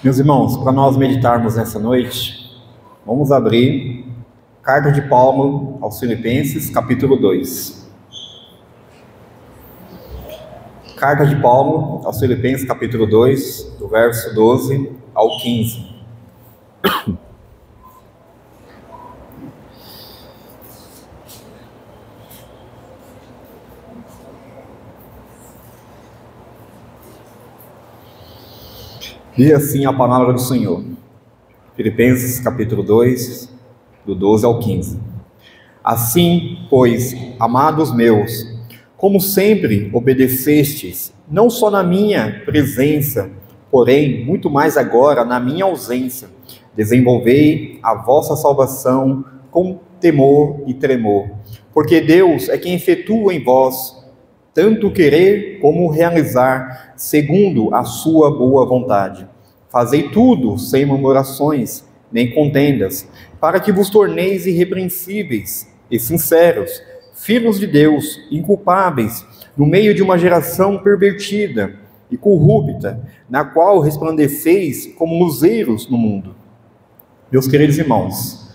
Meus irmãos, para nós meditarmos nessa noite, vamos abrir Carta de Paulo aos Filipenses, capítulo 2. Carta de Paulo aos Filipenses, capítulo 2, do verso 12 ao 15. Diz assim a palavra do Senhor. Filipenses capítulo 2, do 12 ao 15. Assim, pois, amados meus, como sempre obedecestes, não só na minha presença, porém, muito mais agora na minha ausência, desenvolvei a vossa salvação com temor e tremor, porque Deus é quem efetua em vós tanto querer como realizar, segundo a sua boa vontade. Fazei tudo sem murmurações, nem contendas, para que vos torneis irrepreensíveis e sinceros, filhos de Deus, inculpáveis, no meio de uma geração pervertida e corrupta, na qual resplandeceis como luzeiros no mundo. Meus queridos irmãos,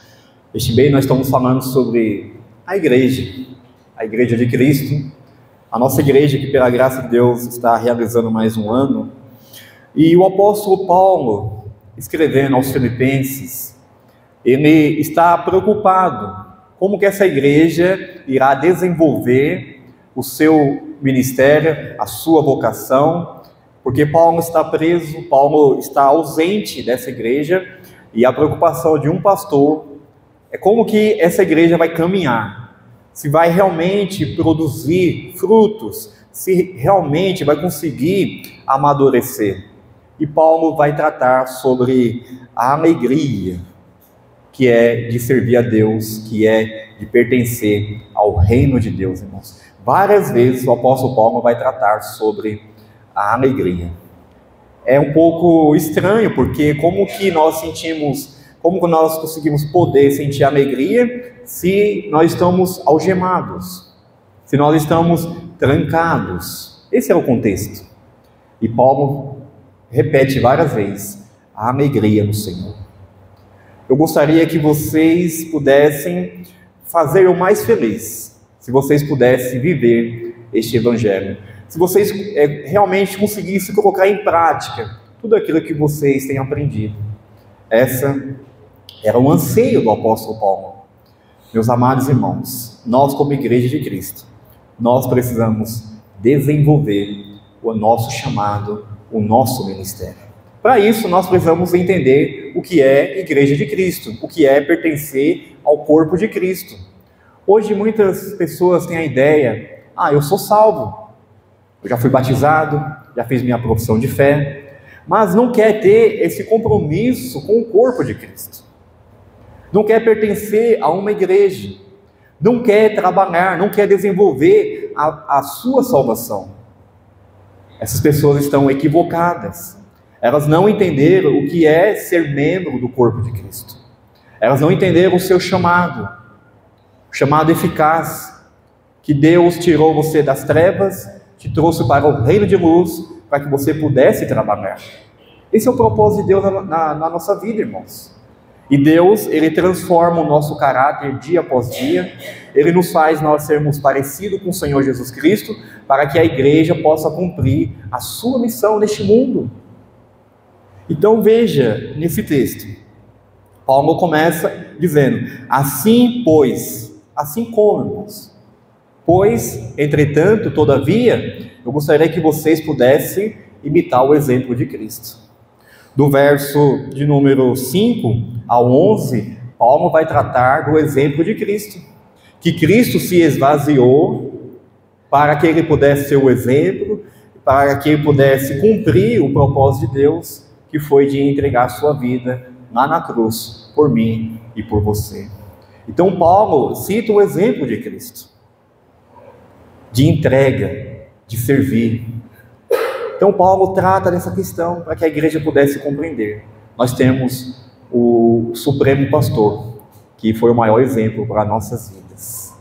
este mês nós estamos falando sobre a Igreja de Cristo, a nossa igreja que pela graça de Deus está realizando mais um ano, e o apóstolo Paulo, escrevendo aos Filipenses, ele está preocupado como que essa igreja irá desenvolver o seu ministério, a sua vocação, porque Paulo está preso, Paulo está ausente dessa igreja, e a preocupação de um pastor é como que essa igreja vai caminhar, se vai realmente produzir frutos, se realmente vai conseguir amadurecer. E Paulo vai tratar sobre a alegria que é de servir a Deus, que é de pertencer ao reino de Deus, irmãos. Várias vezes o apóstolo Paulo vai tratar sobre a alegria. É um pouco estranho, porque como que nós conseguimos poder sentir alegria se nós estamos algemados, se nós estamos trancados? Esse é o contexto. E Paulo repete várias vezes a alegria no Senhor. Eu gostaria que vocês pudessem fazer o mais feliz, se vocês pudessem viver este evangelho, se vocês realmente conseguissem colocar em prática tudo aquilo que vocês têm aprendido. Essa era o anseio do apóstolo Paulo. Meus amados irmãos, nós como igreja de Cristo, nós precisamos desenvolver o nosso chamado, o nosso ministério. Para isso, nós precisamos entender o que é igreja de Cristo, o que é pertencer ao corpo de Cristo. Hoje, muitas pessoas têm a ideia, eu sou salvo, eu já fui batizado, já fiz minha profissão de fé, mas não quer ter esse compromisso com o corpo de Cristo. Não quer pertencer a uma igreja, não quer trabalhar, não quer desenvolver a sua salvação. Essas pessoas estão equivocadas. Elas não entenderam o que é ser membro do corpo de Cristo. Elas não entenderam o seu chamado, o chamado eficaz, que Deus tirou você das trevas, te trouxe para o reino de luz, para que você pudesse trabalhar. Esse é o propósito de Deus na nossa vida, irmãos. E Deus, Ele transforma o nosso caráter dia após dia, Ele nos faz nós sermos parecidos com o Senhor Jesus Cristo, para que a igreja possa cumprir a sua missão neste mundo. Então veja nesse texto, Paulo começa dizendo, assim pois, assim como, irmãos, pois, entretanto, todavia, eu gostaria que vocês pudessem imitar o exemplo de Cristo. Do verso de número 5 ao 11, Paulo vai tratar do exemplo de Cristo, que Cristo se esvaziou para que ele pudesse ser o exemplo, para que ele pudesse cumprir o propósito de Deus, que foi de entregar a sua vida lá na cruz, por mim e por você. Então Paulo cita o exemplo de Cristo, de entrega, de servir. Então Paulo trata dessa questão para que a igreja pudesse compreender. Nós temos o Supremo Pastor, que foi o maior exemplo para nossas vidas.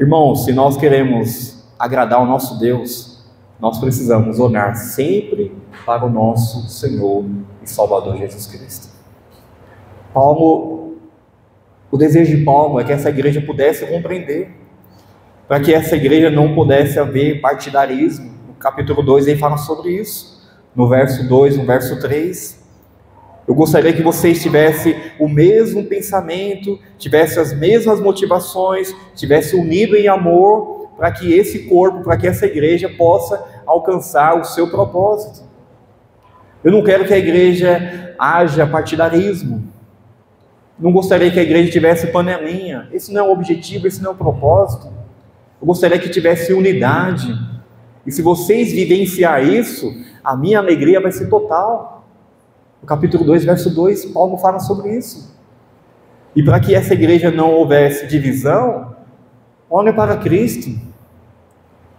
Irmãos, se nós queremos agradar ao nosso Deus, nós precisamos olhar sempre para o nosso Senhor e Salvador Jesus Cristo. Paulo, o desejo de Paulo é que essa igreja pudesse compreender, para que essa igreja não pudesse haver partidarismo. No capítulo 2 ele fala sobre isso, no verso 2, no verso 3. Eu gostaria que vocês tivessem o mesmo pensamento, tivessem as mesmas motivações, tivessem unido em amor, para que esse corpo, para que essa igreja possa alcançar o seu propósito. Eu não quero que a igreja haja partidarismo. Não gostaria que a igreja tivesse panelinha. Esse não é o objetivo, esse não é o propósito. Eu gostaria que tivesse unidade. E se vocês vivenciar isso, a minha alegria vai ser total. No capítulo 2, verso 2, Paulo fala sobre isso. E para que essa igreja não houvesse divisão, olha para Cristo.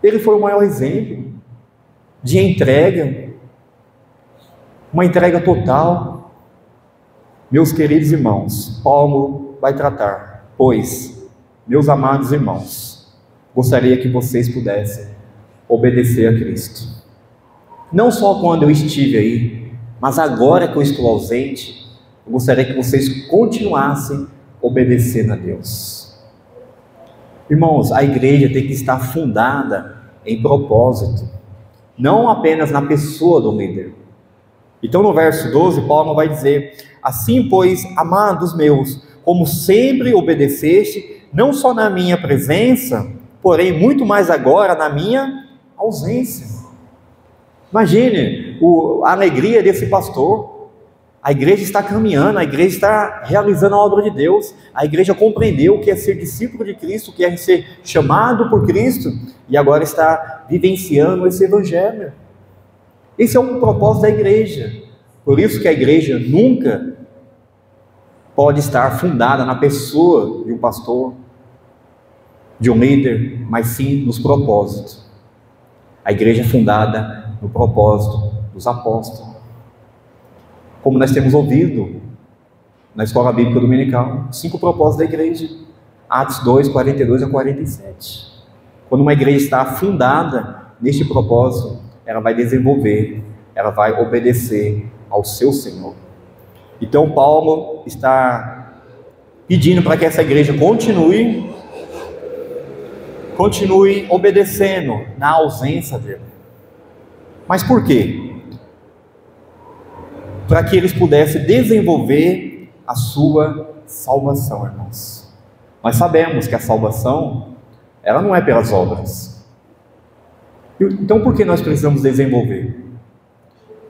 Ele foi o maior exemplo de entrega, uma entrega total. Meus queridos irmãos, Paulo vai tratar, pois, meus amados irmãos, gostaria que vocês pudessem obedecer a Cristo. Não só quando eu estive aí, mas agora que eu estou ausente, eu gostaria que vocês continuassem obedecendo a Deus. Irmãos, a igreja tem que estar fundada em propósito, não apenas na pessoa do líder. Então no verso 12, Paulo vai dizer: assim pois, amados meus, como sempre obedeceste, não só na minha presença, porém muito mais agora na minha ausência. Imagine a alegria desse pastor. A igreja está caminhando, a igreja está realizando a obra de Deus, a igreja compreendeu o que é ser discípulo de Cristo, o que é ser chamado por Cristo, e agora está vivenciando esse evangelho. Esse é o propósito da igreja. Por isso que a igreja nunca pode estar fundada na pessoa de um pastor, de um líder, mas sim nos propósitos. A igreja é fundada no propósito dos apóstolos, como nós temos ouvido na escola bíblica dominical, 5 propósitos da igreja, Atos 2, 42 a 47. Quando uma igreja está fundada neste propósito, ela vai desenvolver, ela vai obedecer ao seu Senhor. Então Paulo está pedindo para que essa igreja continue obedecendo na ausência dele. Mas por quê? Para que eles pudessem desenvolver a sua salvação, irmãos. Nós sabemos que a salvação, ela não é pelas obras. Então por que nós precisamos desenvolver?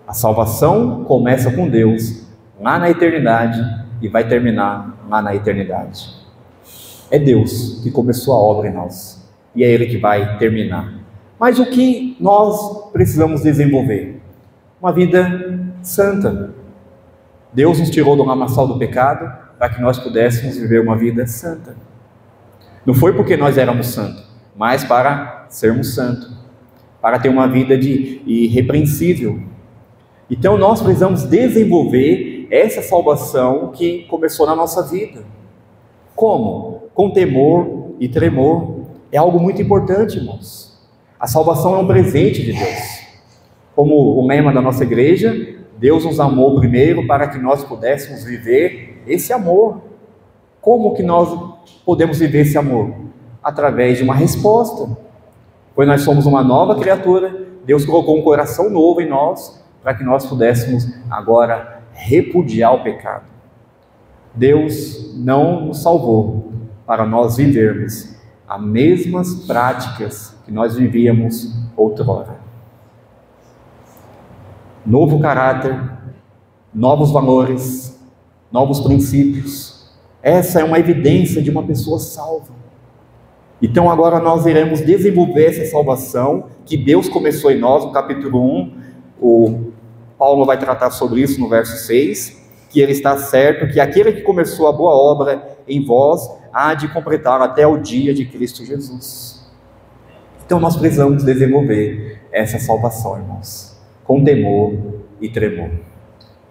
A salvação começa com Deus, lá na eternidade, e vai terminar lá na eternidade. É Deus que começou a obra em nós, e é Ele que vai terminar. Mas o que nós precisamos desenvolver? Uma vida santa. Deus nos tirou do lamaçal do pecado para que nós pudéssemos viver uma vida santa. Não foi porque nós éramos santos, mas para sermos santos, para ter uma vida irrepreensível. Então nós precisamos desenvolver essa salvação que começou na nossa vida. Como? Com temor e tremor. É algo muito importante, irmãos. A salvação é um presente de Deus. Como o lema da nossa igreja, Deus nos amou primeiro para que nós pudéssemos viver esse amor. Como que nós podemos viver esse amor? Através de uma resposta. Pois nós somos uma nova criatura, Deus colocou um coração novo em nós, para que nós pudéssemos agora repudiar o pecado. Deus não nos salvou para nós vivermos as mesmas práticas que nós vivíamos outrora. Novo caráter, novos valores, novos princípios. Essa é uma evidência de uma pessoa salva. Então agora nós iremos desenvolver essa salvação que Deus começou em nós. No capítulo 1, o Paulo vai tratar sobre isso no verso 6, que ele está certo que aquele que começou a boa obra em vós há de completar até o dia de Cristo Jesus. Então nós precisamos desenvolver essa salvação, irmãos, com temor e tremor,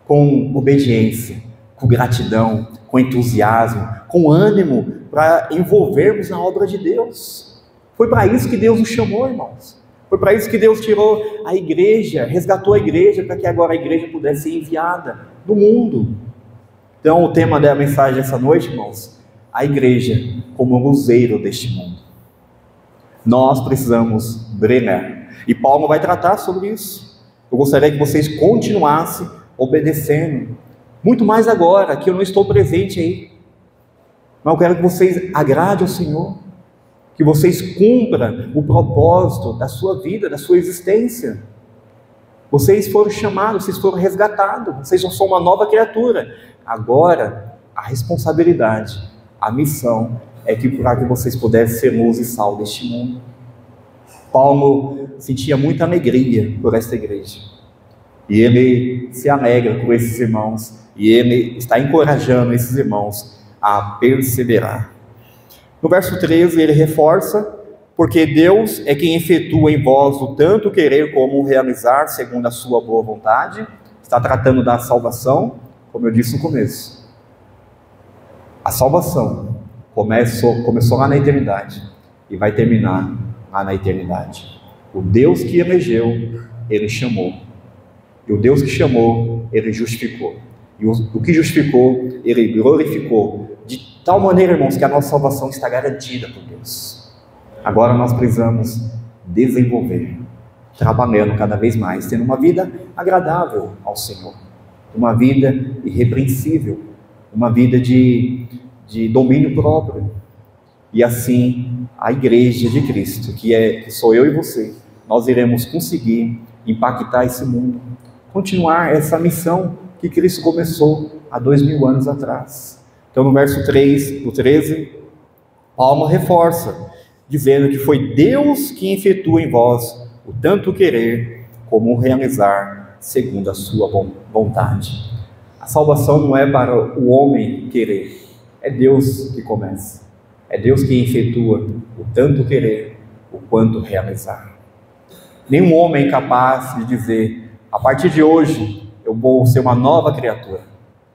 com obediência, com gratidão, com entusiasmo, com ânimo para envolvermos na obra de Deus. Foi para isso que Deus nos chamou, irmãos, Foi para isso que Deus tirou a igreja, resgatou a igreja, para que agora a igreja pudesse ser enviada no mundo. Então o tema da mensagem dessa noite, irmãos, a igreja como luzeiro deste mundo. Nós precisamos brilhar. E Paulo vai tratar sobre isso. Eu gostaria que vocês continuassem obedecendo. Muito mais agora, que eu não estou presente aí. Mas eu quero que vocês agradem ao Senhor. Que vocês cumpram o propósito da sua vida, da sua existência. Vocês foram chamados, vocês foram resgatados. Vocês não são uma nova criatura. Agora, a responsabilidade, a missão é que para que vocês pudessem ser luz e sal deste mundo. Paulo sentia muita alegria por esta igreja. E ele se alegra com esses irmãos. E ele está encorajando esses irmãos a perseverar. No verso 13 ele reforça: porque Deus é quem efetua em vós o tanto querer como o realizar segundo a sua boa vontade. Está tratando da salvação, como eu disse no começo. A salvação começou lá na eternidade e vai terminar lá na eternidade. O Deus que elegeu, ele chamou. E o Deus que chamou, ele justificou. E o que justificou, ele glorificou. De tal maneira, irmãos, que a nossa salvação está garantida por Deus. Agora nós precisamos desenvolver, trabalhando cada vez mais, tendo uma vida agradável ao Senhor. Uma vida irrepreensível. Uma vida de domínio próprio. E assim, a igreja de Cristo, que sou eu e você, nós iremos conseguir impactar esse mundo, continuar essa missão que Cristo começou há 2000 anos atrás. Então no verso 13, Paulo reforça, dizendo que foi Deus que efetua em vós o tanto querer como o realizar segundo a sua vontade. A salvação não é para o homem querer, é Deus que começa. É Deus que efetua o tanto querer, o quanto realizar. Nenhum homem é capaz de dizer: a partir de hoje eu vou ser uma nova criatura.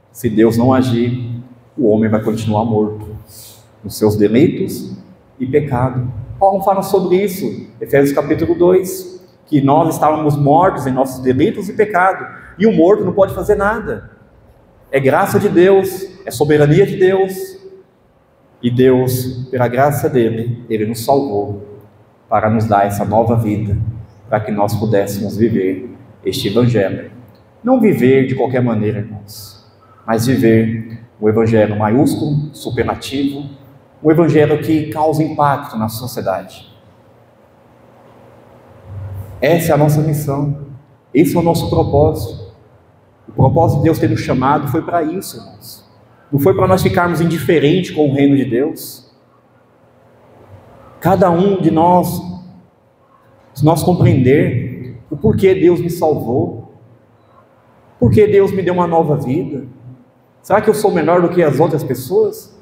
Se Deus não agir, o homem vai continuar morto nos seus delitos e pecado. Paulo fala sobre isso, Efésios capítulo 2, que nós estávamos mortos em nossos delitos e pecado, e o morto não pode fazer nada. É graça de Deus, é soberania de Deus, e Deus, pela graça dele, ele nos salvou para nos dar essa nova vida, para que nós pudéssemos viver este evangelho. Não viver de qualquer maneira, irmãos, mas viver o evangelho maiúsculo, superlativo, o evangelho que causa impacto na sociedade. Essa é a nossa missão, esse é o nosso propósito. O propósito de Deus ter nos chamado foi para isso, irmãos. Não foi para nós ficarmos indiferentes com o reino de Deus. Cada um de nós, se nós compreender o porquê Deus me salvou, porquê Deus me deu uma nova vida, será que eu sou menor do que as outras pessoas?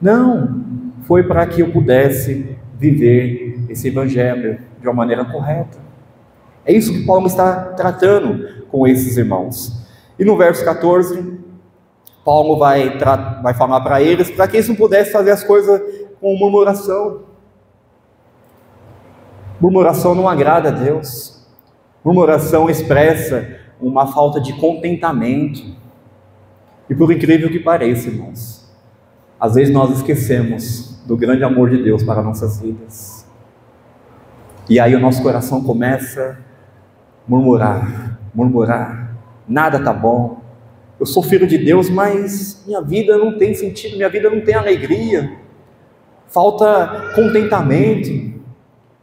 Não, foi para que eu pudesse viver esse evangelho de uma maneira correta. É isso que Paulo está tratando com esses irmãos. E no verso 14, Paulo vai falar para eles, para que eles não pudessem fazer as coisas com murmuração. Murmuração não agrada a Deus. Murmuração expressa uma falta de contentamento. E por incrível que pareça, irmãos, às vezes nós esquecemos do grande amor de Deus para nossas vidas. E aí o nosso coração começa a murmurar. Nada está bom. Eu sou filho de Deus, mas minha vida não tem sentido, minha vida não tem alegria. Falta contentamento.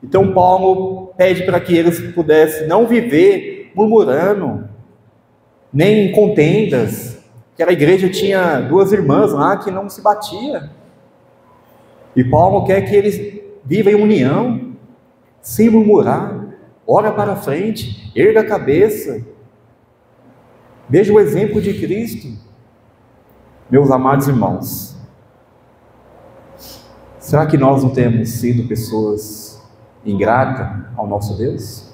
Então Paulo pede para que eles pudessem não viver murmurando, nem em contendas. Aquela igreja tinha 2 irmãs lá que não se batiam. E Paulo quer que eles vivam em união, sem murmurar. Olha para frente, erga a cabeça. Veja o exemplo de Cristo. Meus amados irmãos, será que nós não temos sido pessoas ingratas ao nosso Deus?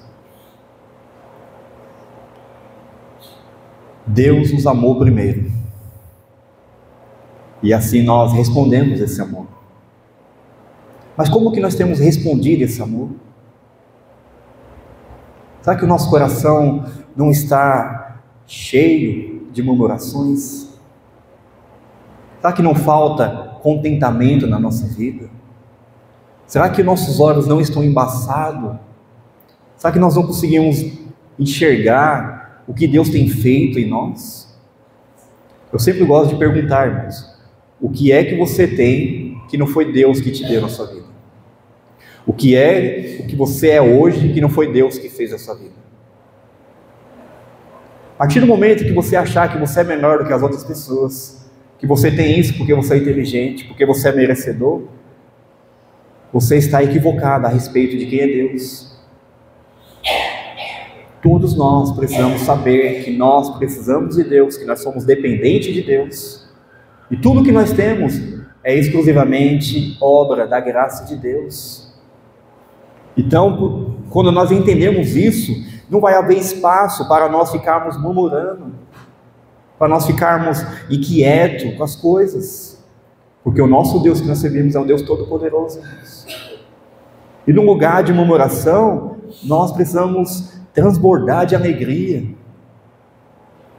Deus nos amou primeiro, e assim nós respondemos esse amor. Mas como que nós temos respondido esse amor? Será que o nosso coração não está cheio de murmurações? Será que não falta contentamento na nossa vida? Será que nossos olhos não estão embaçados? Será que nós não conseguimos enxergar o que Deus tem feito em nós? Eu sempre gosto de perguntar, irmãos, o que é que você tem que não foi Deus que te deu na sua vida? O que é o que você é hoje que não foi Deus que fez na sua vida? A partir do momento que você achar que você é menor do que as outras pessoas, que você tem isso porque você é inteligente, porque você é merecedor, você está equivocado a respeito de quem é Deus. Todos nós precisamos saber que nós precisamos de Deus, que nós somos dependentes de Deus, e tudo que nós temos é exclusivamente obra da graça de Deus. Então, quando nós entendemos isso, não vai haver espaço para nós ficarmos murmurando, para nós ficarmos inquietos com as coisas, porque o nosso Deus que nós servimos é um Deus todo-poderoso. E no lugar de murmuração, nós precisamos transbordar de alegria.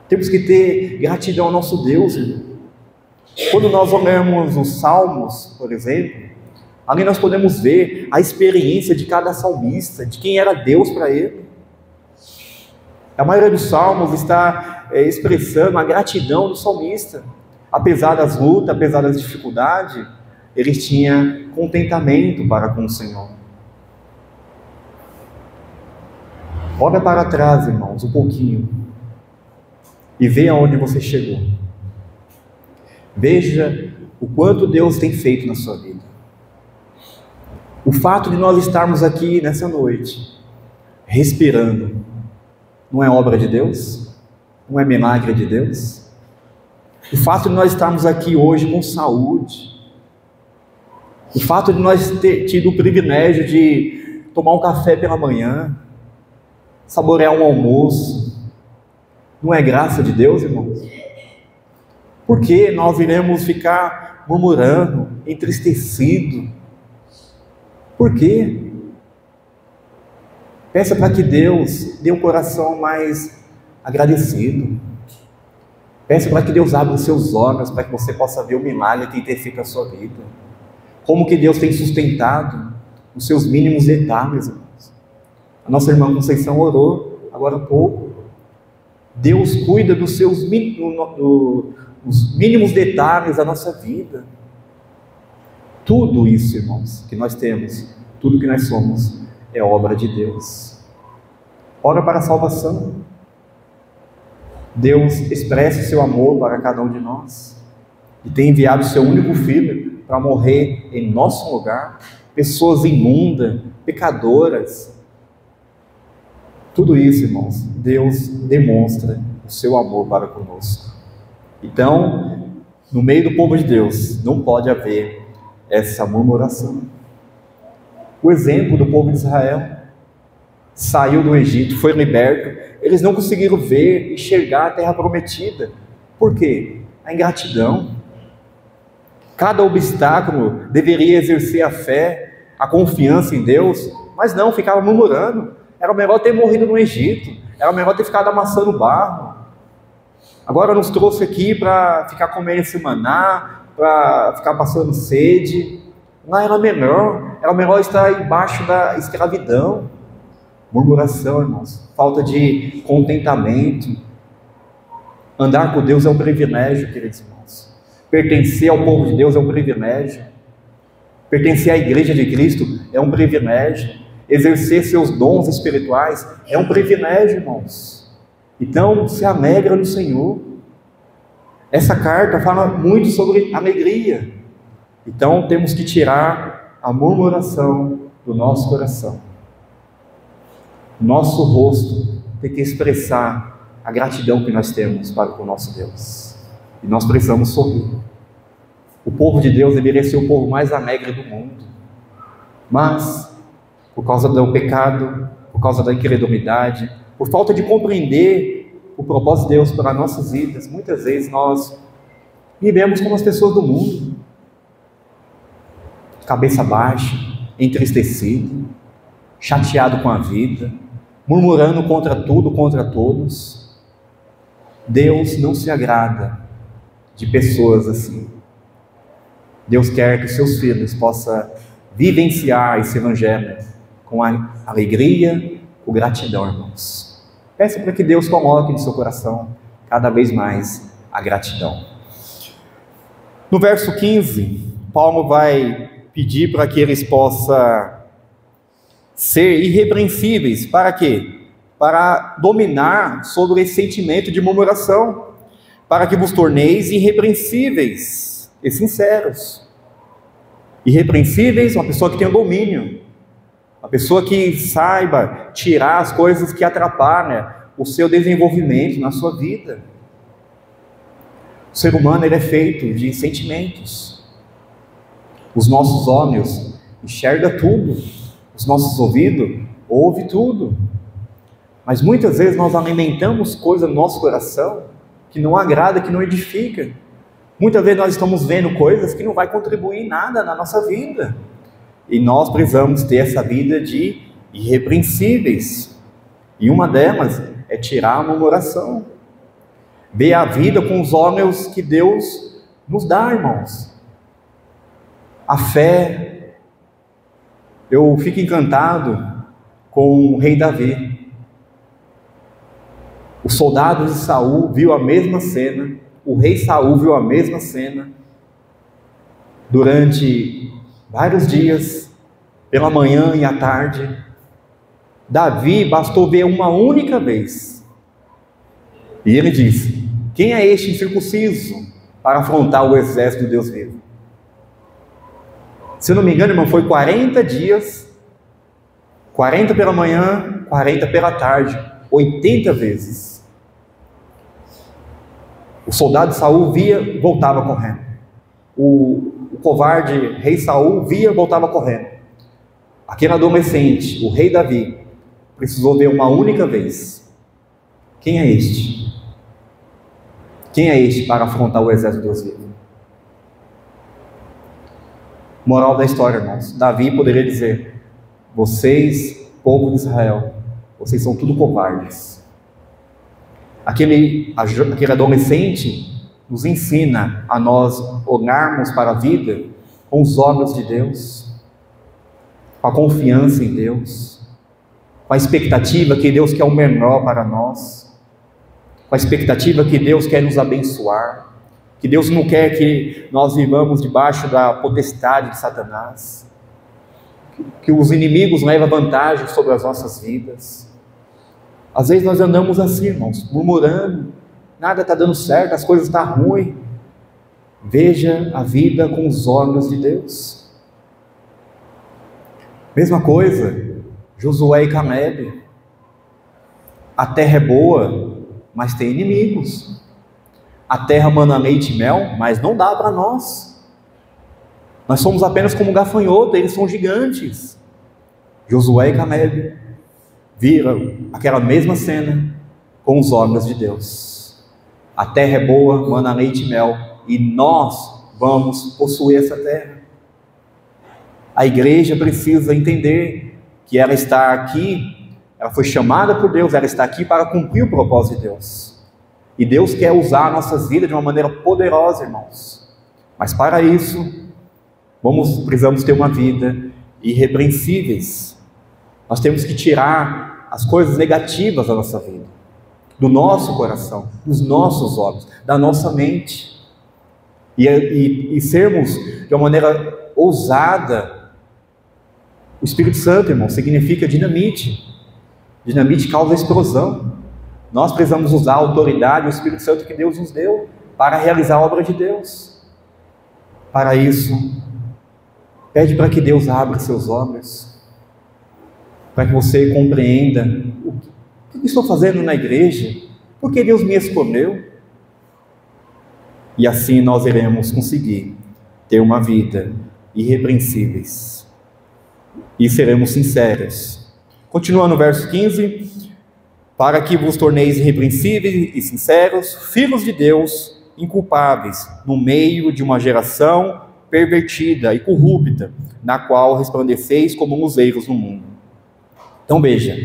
Temos que ter gratidão ao nosso Deus. Quando nós olhamos os Salmos, por exemplo, ali nós podemos ver a experiência de cada salmista, de quem era Deus para ele. A maioria dos salmos está expressando a gratidão do salmista. Apesar das lutas, apesar das dificuldades, ele tinha contentamento para com o Senhor. Olha para trás, irmãos, um pouquinho, e veja aonde você chegou. Veja o quanto Deus tem feito na sua vida. O fato de nós estarmos aqui nessa noite, respirando, não é obra de Deus? Não é milagre de Deus? O fato de nós estarmos aqui hoje com saúde, o fato de nós ter tido o privilégio de tomar um café pela manhã, saborear um almoço, não é graça de Deus, irmãos? Por que nós iremos ficar murmurando, entristecido? Por quê? Peça para que Deus dê um coração mais agradecido. Peça para que Deus abra os seus olhos, para que você possa ver o milagre que tem feito na sua vida. Como que Deus tem sustentado os seus mínimos detalhes, irmãos. A nossa irmã Conceição orou agora há pouco. Deus cuida dos seus os mínimos detalhes da nossa vida. Tudo isso, irmãos, que nós temos, tudo que nós somos, é obra de Deus. Ora para a salvação. Deus expressa o seu amor para cada um de nós e tem enviado o seu único Filho para morrer em nosso lugar. Pessoas imundas, pecadoras. Tudo isso, irmãos, Deus demonstra o seu amor para conosco. Então, no meio do povo de Deus, não pode haver essa murmuração. O exemplo do povo de Israel saiu do Egito, foi liberto, eles não conseguiram ver, enxergar a terra prometida. Por quê? A ingratidão. Cada obstáculo deveria exercer a fé, a confiança em Deus, mas não, ficava murmurando. Era melhor ter morrido no Egito, era melhor ter ficado amassando barro. Agora nos trouxe aqui para ficar comendo esse maná, para ficar passando sede. Não, era melhor estar embaixo da escravidão. Murmuração, irmãos, falta de contentamento. Andar com Deus é um privilégio, queridos irmãos. Pertencer ao povo de Deus é um privilégio. Pertencer à igreja de Cristo é um privilégio. Exercer seus dons espirituais é um privilégio, irmãos. Então, se alegra no Senhor. Essa carta fala muito sobre alegria. Então, temos que tirar a murmuração do nosso coração. Nosso rosto tem que expressar a gratidão que nós temos para com o nosso Deus. E nós precisamos sorrir. O povo de Deus deveria ser o povo mais alegre do mundo. Mas, por causa do pecado, por causa da incredulidade, por falta de compreender o propósito de Deus para nossas vidas, muitas vezes nós vivemos como as pessoas do mundo. Cabeça baixa, entristecido, chateado com a vida, murmurando contra tudo, contra todos. Deus não se agrada de pessoas assim. Deus quer que os seus filhos possam vivenciar esse evangelho com alegria, com gratidão, irmãos. Peça para que Deus coloque no seu coração cada vez mais a gratidão. No verso 15, Paulo vai pedir para que eles possam ser irrepreensíveis. Para quê? Para dominar sobre esse sentimento de murmuração, para que vos torneis irrepreensíveis e sinceros. Irrepreensíveis, uma pessoa que tem domínio, uma pessoa que saiba tirar as coisas que atrapalham o seu desenvolvimento na sua vida. O ser humano, ele é feito de sentimentos. Os nossos olhos enxergam tudo, os nossos ouvidos ouvem tudo, mas muitas vezes nós alimentamos coisas no nosso coração que não agrada, que não edifica. Muitas vezes nós estamos vendo coisas que não vai contribuir em nada na nossa vida, e nós precisamos ter essa vida de irrepreensíveis, e uma delas é tirar a murmuração, ver a vida com os olhos que Deus nos dá, irmãos. A fé, eu fico encantado com o rei Davi. Os soldados de Saul viu a mesma cena, o rei Saul viu a mesma cena, durante vários dias, pela manhã e à tarde. Davi bastou ver uma única vez, e ele disse: quem é este incircunciso para afrontar o exército de Deus vivo? Se eu não me engano, irmão, foi 40 dias, 40 pela manhã, 40 pela tarde, 80 vezes. O soldado de Saul via, voltava correndo. O covarde rei Saul via, voltava correndo. Aquele adolescente, o rei Davi, precisou ver uma única vez. Quem é este? Quem é este para afrontar o exército de Deus vivo? Moral da história, irmãos. Davi poderia dizer: vocês, povo de Israel, vocês são tudo covardes. Aquele adolescente nos ensina a nós olharmos para a vida com os olhos de Deus, com a confiança em Deus, com a expectativa que Deus quer o melhor para nós, com a expectativa que Deus quer nos abençoar, que Deus não quer que nós vivamos debaixo da potestade de Satanás, que os inimigos levam vantagem sobre as nossas vidas. Às vezes nós andamos assim, irmãos, murmurando, nada está dando certo, as coisas estão ruins. Veja a vida com os olhos de Deus. Mesma coisa, Josué e Caleb. A terra é boa, mas tem inimigos. A terra mana leite e mel, mas não dá para nós. Nós somos apenas como gafanhoto, eles são gigantes. Josué e Caleb viram aquela mesma cena com os olhos de Deus. A terra é boa, mana leite e mel, e nós vamos possuir essa terra. A igreja precisa entender que ela está aqui, ela foi chamada por Deus, ela está aqui para cumprir o propósito de Deus. E Deus quer usar nossas vidas de uma maneira poderosa, irmãos. Mas para isso, precisamos ter uma vida irrepreensíveis. Nós temos que tirar as coisas negativas da nossa vida, do nosso coração, dos nossos olhos, da nossa mente. E sermos de uma maneira ousada. O Espírito Santo, irmão, significa dinamite. Dinamite causa explosão. Nós precisamos usar a autoridade, o Espírito Santo que Deus nos deu, para realizar a obra de Deus. Para isso, pede para que Deus abra seus olhos, para que você compreenda o que estou fazendo na igreja, porque Deus me escolheu. E assim nós iremos conseguir ter uma vida irrepreensíveis e seremos sinceros. Continua no verso 15: para que vos torneis irrepreensíveis e sinceros, filhos de Deus, inculpáveis, no meio de uma geração pervertida e corrupta, na qual resplandeceis como luzeiros no mundo. Então veja,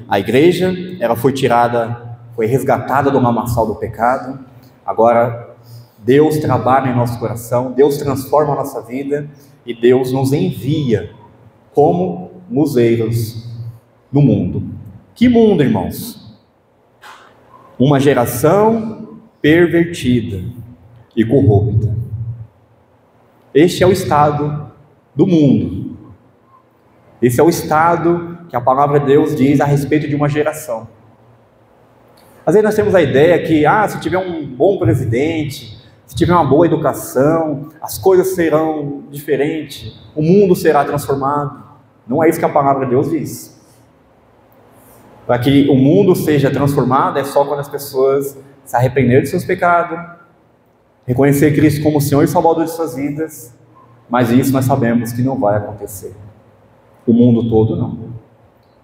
a igreja, ela foi tirada, foi resgatada do lamaçal do pecado. Agora Deus trabalha em nosso coração, Deus transforma a nossa vida e Deus nos envia como luzeiros no mundo. Que mundo, irmãos? Uma geração pervertida e corrupta. Este é o estado do mundo. Esse é o estado que a palavra de Deus diz a respeito de uma geração. Às vezes nós temos a ideia que, se tiver um bom presidente, se tiver uma boa educação, as coisas serão diferentes, o mundo será transformado. Não é isso que a palavra de Deus diz. Para que o mundo seja transformado, é só quando as pessoas se arrependerem de seus pecados, reconhecer Cristo como Senhor e Salvador de suas vidas, mas isso nós sabemos que não vai acontecer. O mundo todo não.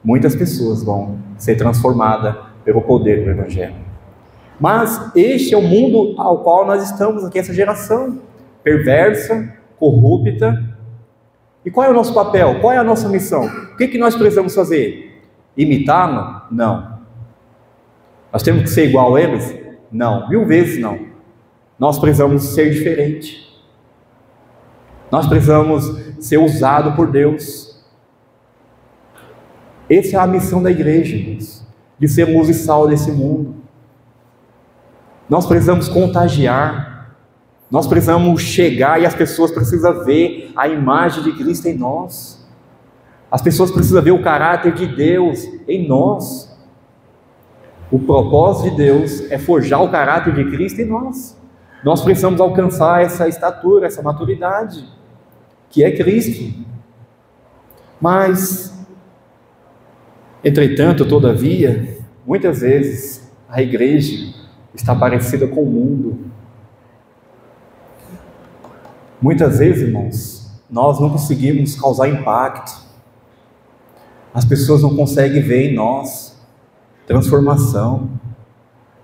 Muitas pessoas vão ser transformadas pelo poder do Evangelho. Mas este é o mundo ao qual nós estamos aqui, essa geração perversa, corrupta. E qual é o nosso papel? Qual é a nossa missão? O que nós precisamos fazer? Imitá-lo? Não. Nós temos que ser igual a eles? Não, 1000 vezes não. Nós precisamos ser diferente. Nós precisamos ser usados por Deus. Essa é a missão da igreja, irmãos, de ser luz e sal desse mundo. Nós precisamos contagiar. Nós precisamos chegar e as pessoas precisam ver a imagem de Cristo em nós. As pessoas precisam ver o caráter de Deus em nós. O propósito de Deus é forjar o caráter de Cristo em nós. Nós precisamos alcançar essa estatura, essa maturidade, que é Cristo. Mas, entretanto, todavia, muitas vezes a igreja está parecida com o mundo. Muitas vezes, irmãos, nós não conseguimos causar impacto. As pessoas não conseguem ver em nós transformação,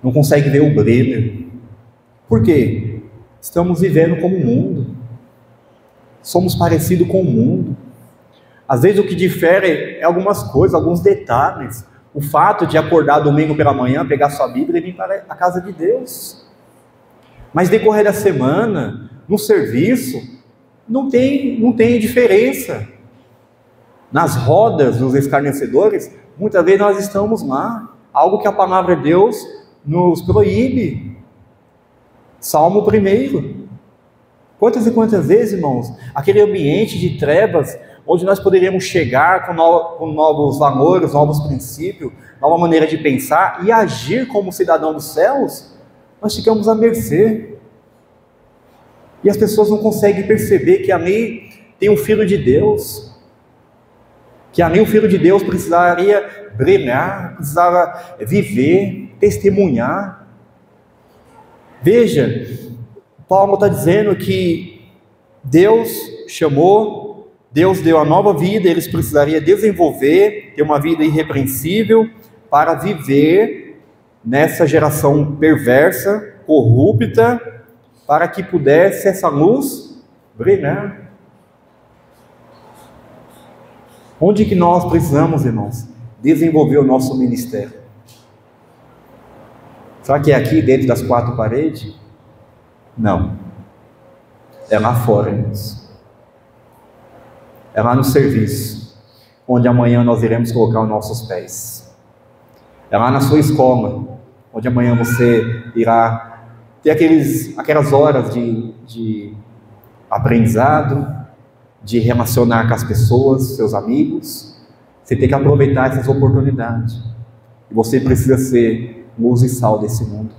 não conseguem ver o brilho. Por quê? Estamos vivendo como o mundo. Somos parecidos com o mundo. Às vezes o que difere é algumas coisas, alguns detalhes. O fato de acordar domingo pela manhã, pegar sua Bíblia e vir para a casa de Deus. Mas decorrer da semana, no serviço, não tem diferença. Nas rodas dos escarnecedores, muitas vezes nós estamos lá. Algo que a palavra de Deus nos proíbe. Salmo 1. Quantas e quantas vezes, irmãos, aquele ambiente de trevas, onde nós poderíamos chegar com novos valores, novos princípios, nova maneira de pensar e agir como cidadão dos céus, nós ficamos à mercê. E as pessoas não conseguem perceber que ali tem um Filho de Deus, que ali o Filho de Deus precisaria brilhar, precisava viver, testemunhar. Veja, Paulo está dizendo que Deus chamou, Deus deu a nova vida, eles precisariam desenvolver, ter uma vida irrepreensível, para viver nessa geração perversa, corrupta, para que pudesse essa luz brilhar. Onde que nós precisamos, irmãos, desenvolver o nosso ministério? Será que é aqui dentro das 4 paredes? Não. É lá fora, irmãos. É lá no serviço, onde amanhã nós iremos colocar os nossos pés. É lá na sua escola, onde amanhã você irá ter aquelas horas de aprendizado, de relacionar com as pessoas, seus amigos. Você tem que aproveitar essas oportunidades. E você precisa ser luz e sal desse mundo.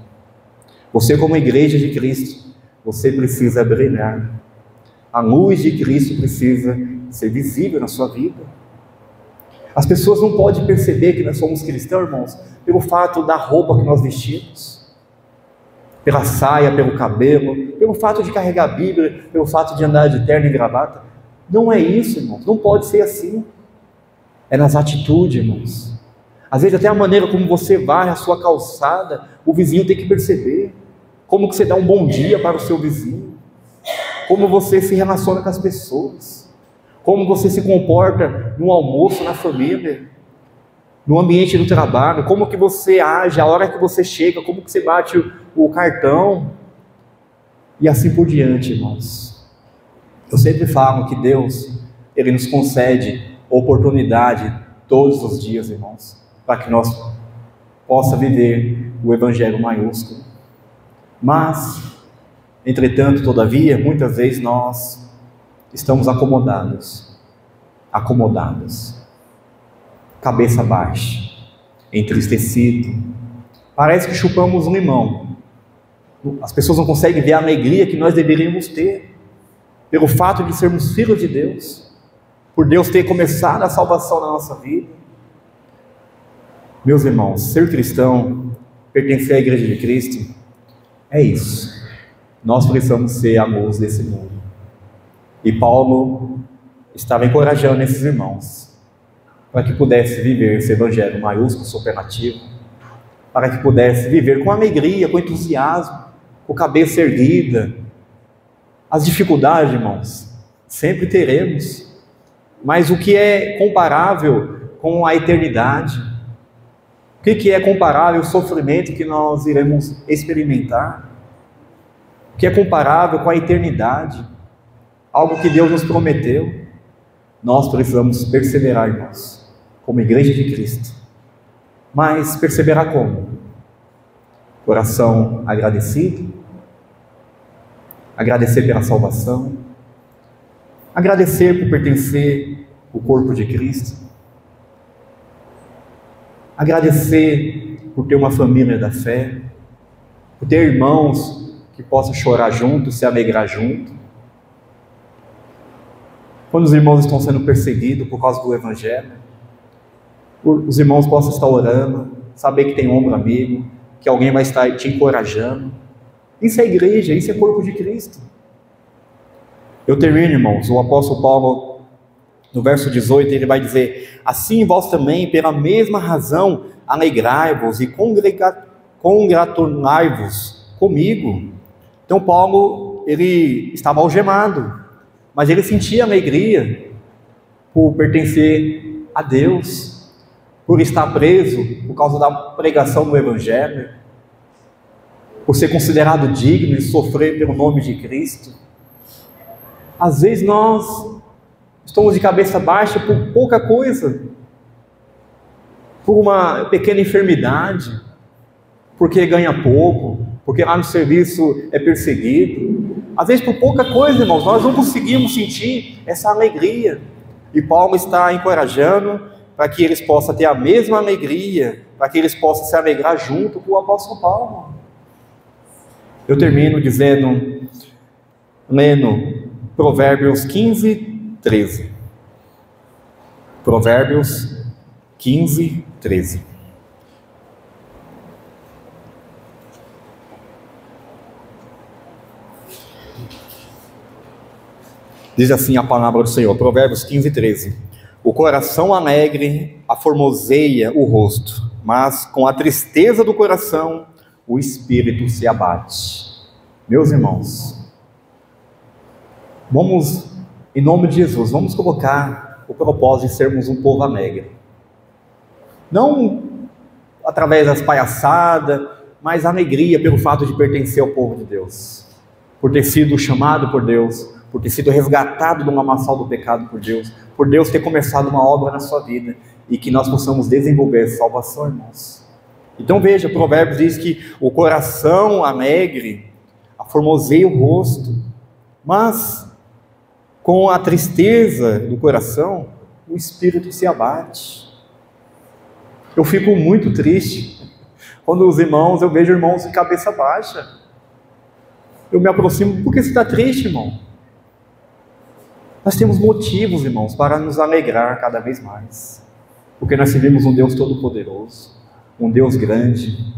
Você, como igreja de Cristo, você precisa brilhar. A luz de Cristo precisa ser visível na sua vida. As pessoas não podem perceber que nós somos cristãos, irmãos, pelo fato da roupa que nós vestimos, pela saia, pelo cabelo, pelo fato de carregar a Bíblia, pelo fato de andar de terno e gravata. Não é isso, irmãos, não pode ser assim. É nas atitudes, irmãos. Às vezes até a maneira como você varre a sua calçada, o vizinho tem que perceber. Como que você dá um bom dia para o seu vizinho. Como você se relaciona com as pessoas. Como você se comporta no almoço, na família. no ambiente do trabalho, como que você age, a hora que você chega, como que você bate o cartão, e assim por diante, irmãos. Eu sempre falo que Deus, Ele nos concede oportunidade todos os dias, irmãos, para que nós possa viver o Evangelho maiúsculo. Mas, entretanto, todavia, muitas vezes nós estamos acomodados, cabeça baixa, entristecido. Parece que chupamos um limão. As pessoas não conseguem ver a alegria que nós deveríamos ter, pelo fato de sermos filhos de Deus, por Deus ter começado a salvação na nossa vida. Meus irmãos, ser cristão, pertencer à Igreja de Cristo, é isso. Nós precisamos ser a luz desse mundo. E Paulo estava encorajando esses irmãos para que pudesse viver esse evangelho maiúsculo, superlativo, para que pudesse viver com alegria, com entusiasmo, com cabeça erguida. As dificuldades, irmãos, sempre teremos, mas o que é comparável com a eternidade? O que é comparável ao sofrimento que nós iremos experimentar? O que é comparável com a eternidade? Algo que Deus nos prometeu. Nós precisamos perseverar, irmãos, como Igreja de Cristo. Mas perseverar como? Coração agradecido, agradecer pela salvação, agradecer por pertencer ao corpo de Cristo, agradecer por ter uma família da fé, por ter irmãos que possam chorar junto, se alegrar junto. Quando os irmãos estão sendo perseguidos por causa do Evangelho, os irmãos possam estar orando, saber que tem ombro amigo, que alguém vai estar te encorajando. Isso é igreja, isso é corpo de Cristo. Eu termino, irmãos, o apóstolo Paulo, no verso 18, ele vai dizer: assim vós também, pela mesma razão, alegrai-vos e congratular-vos comigo. Então Paulo, ele estava algemado, mas ele sentia alegria por pertencer a Deus, por estar preso por causa da pregação do Evangelho, por ser considerado digno de sofrer pelo nome de Cristo. Às vezes nós estamos de cabeça baixa por pouca coisa, por uma pequena enfermidade, porque ganha pouco, porque lá no serviço é perseguido. Às vezes por pouca coisa, irmãos, nós não conseguimos sentir essa alegria. E Paulo está encorajando para que eles possam ter a mesma alegria, para que eles possam se alegrar junto com o apóstolo Paulo. Eu termino lendo Provérbios 15, 13. Provérbios 15, 13. Diz assim a palavra do Senhor, Provérbios 15, 13. O coração alegre aformoseia o rosto, mas com a tristeza do coração o espírito se abate. Meus irmãos, vamos, em nome de Jesus, vamos colocar o propósito de sermos um povo alegre. Não através das palhaçadas, mas a alegria pelo fato de pertencer ao povo de Deus, por ter sido chamado por Deus, por ter sido resgatado do lamaçal do pecado por Deus ter começado uma obra na sua vida, e que nós possamos desenvolver salvação, irmãos. Então veja, Provérbios diz que o coração alegre aformoseia o rosto, mas com a tristeza do coração, o espírito se abate. Eu fico muito triste quando eu vejo irmãos de cabeça baixa. Eu me aproximo: por que você está triste, irmão? Nós temos motivos, irmãos, para nos alegrar cada vez mais, porque nós servimos um Deus todo-poderoso, um Deus grande,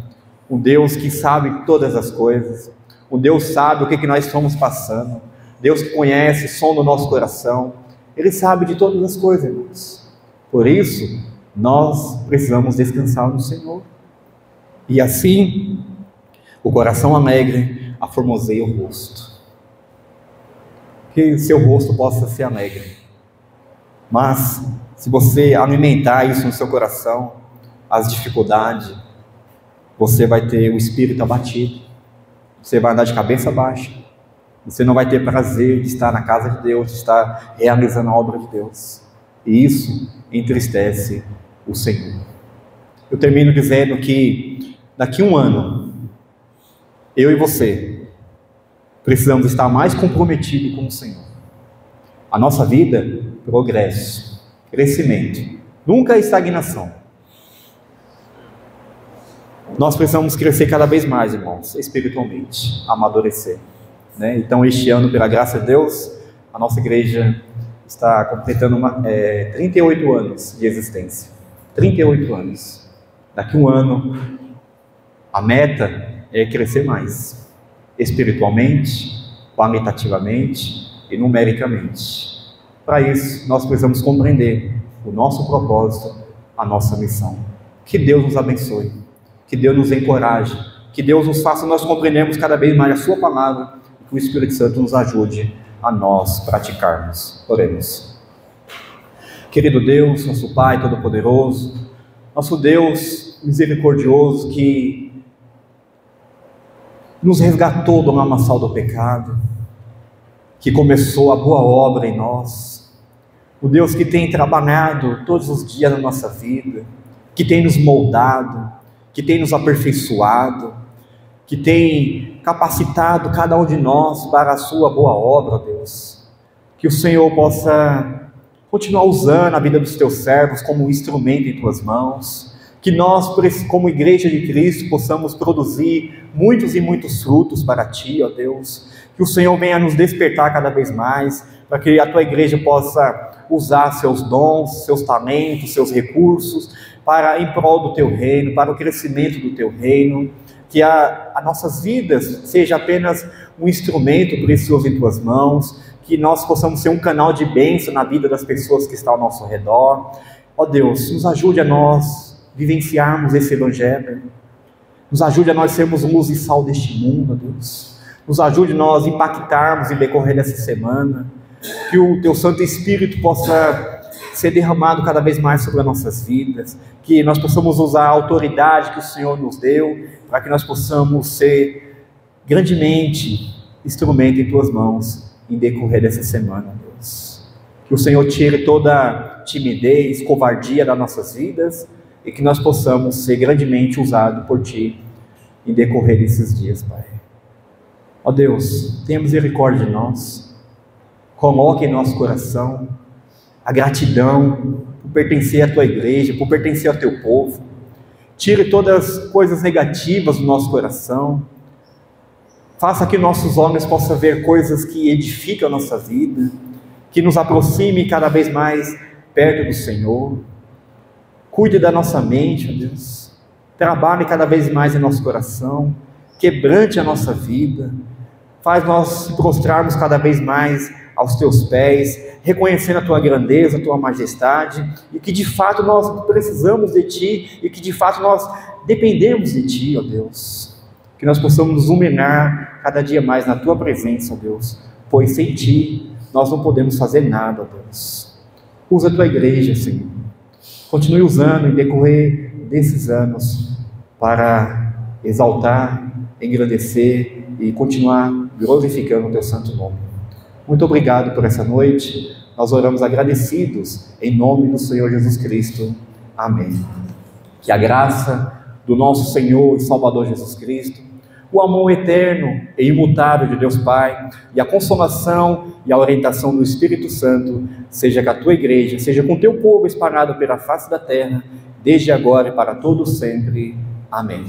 um Deus que sabe todas as coisas, um Deus sabe o que nós estamos passando, Deus que conhece o som do nosso coração, Ele sabe de todas as coisas, irmãos. Por isso, nós precisamos descansar no Senhor, e assim, o coração alegre aformoseia o rosto. Que seu rosto possa ser alegre, mas se você alimentar isso no seu coração, as dificuldades, você vai ter o espírito abatido, você vai andar de cabeça baixa, você não vai ter prazer de estar na casa de Deus, de estar realizando a obra de Deus, e isso entristece o Senhor. Eu termino dizendo que daqui a um ano, eu e você precisamos estar mais comprometidos com o Senhor. A nossa vida, progresso, crescimento, nunca estagnação. Nós precisamos crescer cada vez mais, irmãos, espiritualmente, amadurecer, né? Então, este ano, pela graça de Deus, a nossa igreja está completando 38 anos de existência. 38 anos. Daqui a um ano, a meta é crescer mais, espiritualmente, qualitativamente e numericamente. Para isso, nós precisamos compreender o nosso propósito, a nossa missão. Que Deus nos abençoe, que Deus nos encoraje, que Deus nos faça nós compreendermos cada vez mais a sua palavra, e que o Espírito Santo nos ajude a nós praticarmos. Oremos. Querido Deus, nosso Pai Todo-Poderoso, nosso Deus misericordioso, que nos resgatou do lamaçal do pecado, que começou a boa obra em nós, o Deus que tem trabalhado todos os dias na nossa vida, que tem nos moldado, que tem nos aperfeiçoado, que tem capacitado cada um de nós para a sua boa obra, Deus. Que o Senhor possa continuar usando a vida dos teus servos como um instrumento em tuas mãos, que nós, como igreja de Cristo, possamos produzir muitos e muitos frutos para ti, ó Deus. Que o Senhor venha nos despertar cada vez mais, para que a tua igreja possa usar seus dons, seus talentos, seus recursos, para em prol do teu reino, para o crescimento do teu reino. Que as nossas vidas seja apenas um instrumento precioso em tuas mãos, que nós possamos ser um canal de bênção na vida das pessoas que estão ao nosso redor. Ó Deus, nos ajude a nós vivenciarmos esse evangelho, nos ajude a nós sermos luz e sal deste mundo, ó Deus. Nos ajude a nós impactarmos em decorrer dessa semana, que o teu Santo Espírito possa ser derramado cada vez mais sobre as nossas vidas, que nós possamos usar a autoridade que o Senhor nos deu, para que nós possamos ser grandemente instrumento em tuas mãos em decorrer dessa semana, Deus. Que o Senhor tire toda timidez, covardia das nossas vidas, e que nós possamos ser grandemente usados por ti em decorrer desses dias, Pai. Ó Deus, tenha misericórdia de nós, coloque em nosso coração a gratidão por pertencer à tua igreja, por pertencer ao teu povo. Tire todas as coisas negativas do nosso coração, faça que nossos olhos possam ver coisas que edificam a nossa vida, que nos aproxime cada vez mais perto do Senhor. Cuide da nossa mente, ó Deus, trabalhe cada vez mais em nosso coração, quebrante a nossa vida, faz nós nos prostrarmos cada vez mais aos teus pés, reconhecendo a tua grandeza, a tua majestade, e que de fato nós precisamos de ti, e que de fato nós dependemos de ti, ó Deus. Que nós possamos nos humilhar cada dia mais na tua presença, ó Deus, pois sem ti nós não podemos fazer nada, ó Deus. Usa a tua igreja, Senhor. Continue usando em decorrer desses anos para exaltar, engrandecer e continuar glorificando o teu santo nome. Muito obrigado por essa noite. Nós oramos agradecidos em nome do Senhor Jesus Cristo. Amém. Que a graça do nosso Senhor e Salvador Jesus Cristo, o amor eterno e imutável de Deus Pai, e a consolação e a orientação do Espírito Santo, seja com a tua igreja, seja com o teu povo espalhado pela face da terra, desde agora e para todo sempre. Amém.